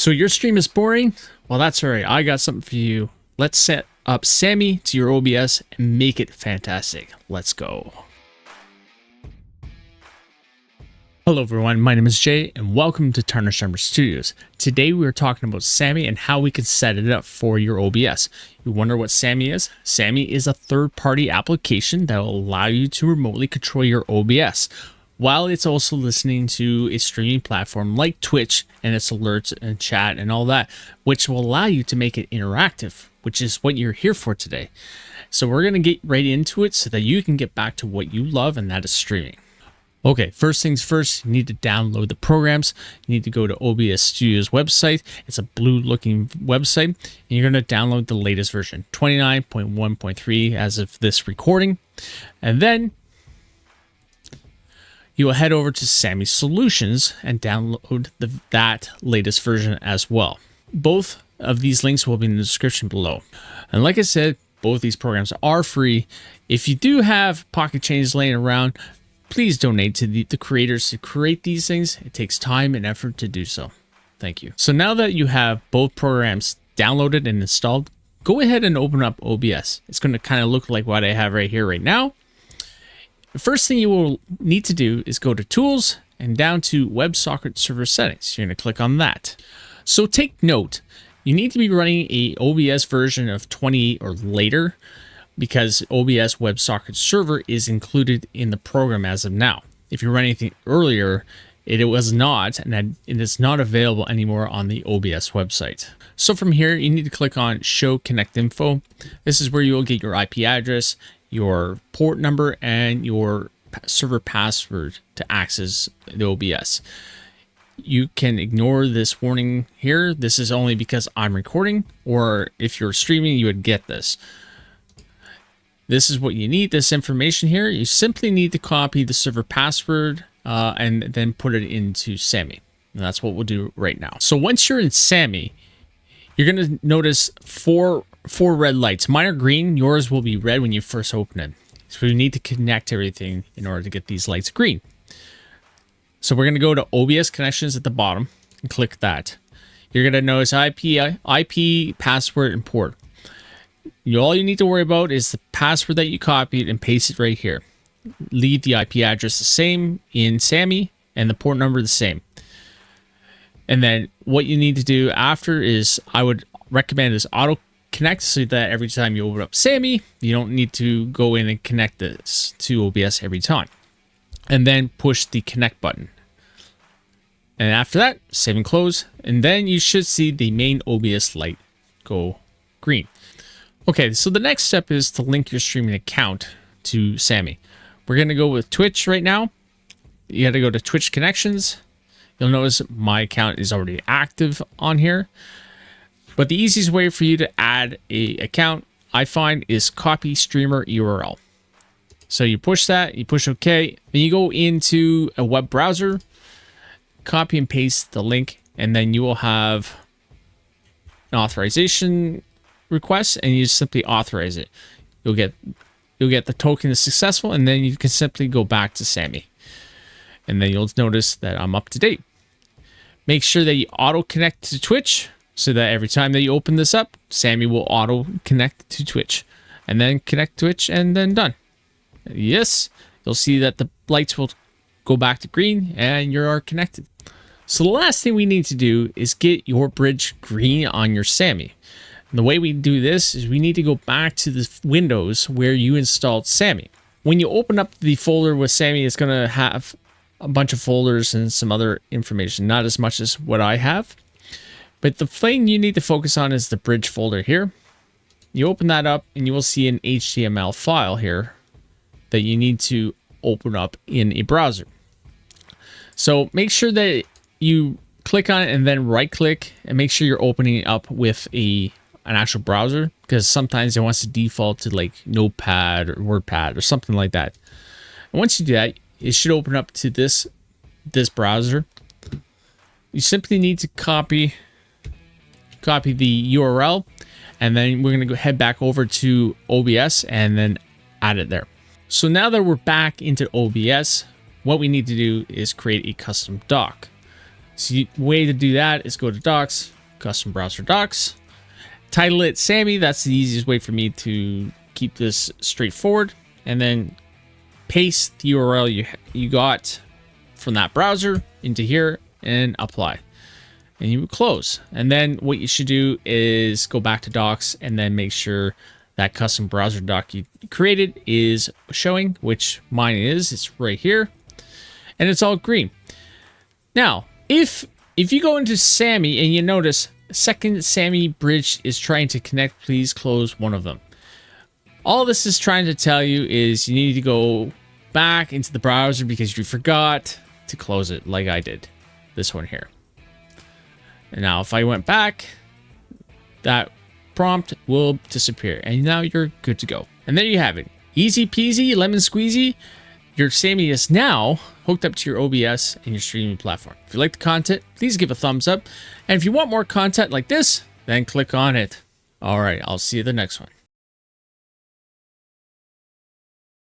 So your stream is boring? Well, that's all right. I got something for you. Let's set up SAMMI to your OBS and make it fantastic. Let's go. Hello everyone, my name is Jay and welcome to Tarnished Armor Studios. Today we are talking about SAMMI and how we can set it up for your OBS. You wonder what SAMMI is? SAMMI is a third-party application that will allow you to remotely control your OBS, while it's also listening to a streaming platform like Twitch and its alerts and chat and all that, which will allow you to make it interactive, which is what you're here for today. So we're going to get right into it so that you can get back to what you love, and that is streaming. Okay, first things first, you need to download the programs. You need to go to OBS Studio's website. It's a blue looking website, and you're going to download the latest version, 29.1.3 as of this recording. And then you will head over to SAMMI Solutions and download that latest version as well. Both of these links will be in the description below. And like I said, both these programs are free. If you do have pocket change laying around, please donate to the creators to create these things. It takes time and effort to do so. Thank you. So now that you have both programs downloaded and installed, go ahead and open up OBS. It's going to kind of look like what I have right here right now. The first thing you will need to do is go to Tools and down to Websocket Server Settings. You're going to click on that. So take note, you need to be running a OBS version of 28 or later, because OBS WebSocket Server is included in the program as of now. If you're running anything earlier, it was not, and it is not available anymore on the OBS website. So from here, you need to click on Show Connect Info. This is where you will get your IP address, your port number, and your server password to access the OBS. You can ignore this warning here. This is only because I'm recording, or if you're streaming, you would get this. This is what you need, this information here. You simply need to copy the server password and then put it into SAMMI. And that's what we'll do right now. So once you're in SAMMI, you're going to notice four red lights. Mine are green. Yours will be red when you first open it. So you need to connect everything in order to get these lights green. So we're going to go to OBS connections at the bottom and click that. You're going to notice IP, password, and port. All you need to worry about is the password that you copied and paste it right here. Leave the IP address the same in SAMMI and the port number the same. And then what you need to do after is, I would recommend, is auto connect, so that every time you open up SAMMI, you don't need to go in and connect this to OBS every time. And then push the connect button. And after that, save and close. And then you should see the main OBS light go green. Okay, so the next step is to link your streaming account to SAMMI. We're going to go with Twitch right now. You got to go to Twitch connections. You'll notice my account is already active on here. But the easiest way for you to add an account, I find, is copy streamer URL. So you push that, you push OK, then you go into a web browser, copy and paste the link, and then you will have an authorization request, and you simply authorize it. You'll get the token is successful, and then you can simply go back to SAMMI, and then you'll notice that I'm up to date. Make sure that you auto connect to Twitch, so that every time that you open this up, SAMMI will auto connect to Twitch, and then connect Twitch, and then done. Yes, you'll see that the lights will go back to green and you are connected. So the last thing we need to do is get your bridge green on your SAMMI. And the way we do this is we need to go back to the Windows where you installed SAMMI. When you open up the folder with SAMMI, it's going to have a bunch of folders and some other information, not as much as what I have. But the thing you need to focus on is the bridge folder here. You open that up and you will see an HTML file here that you need to open up in a browser. So make sure that you click on it and then right click and make sure you're opening it up with an actual browser, because sometimes it wants to default to like Notepad or WordPad or something like that. And once you do that, it should open up to this browser. You simply need to copy the URL, and then we're going to go head back over to OBS and then add it there. So now that we're back into OBS, what we need to do is create a custom dock. So the way to do that is go to Docs, Custom Browser Docs, title it SAMMI. That's the easiest way for me to keep this straightforward. And then paste the URL you got from that browser into here and apply. And you would close. And then what you should do is go back to Docs and then make sure that custom browser doc you created is showing, which mine is. It's right here. And it's all green. Now, if you go into SAMMI and you notice second SAMMI bridge is trying to connect, please close one of them. All this is trying to tell you is you need to go back into the browser because you forgot to close it like I did. This one here. And now if I went back, that prompt will disappear. And now you're good to go. And there you have it. Easy peasy, lemon squeezy. Your SAMMI is now hooked up to your OBS and your streaming platform. If you like the content, please give a thumbs up. And if you want more content like this, then click on it. All right, I'll see you the next one.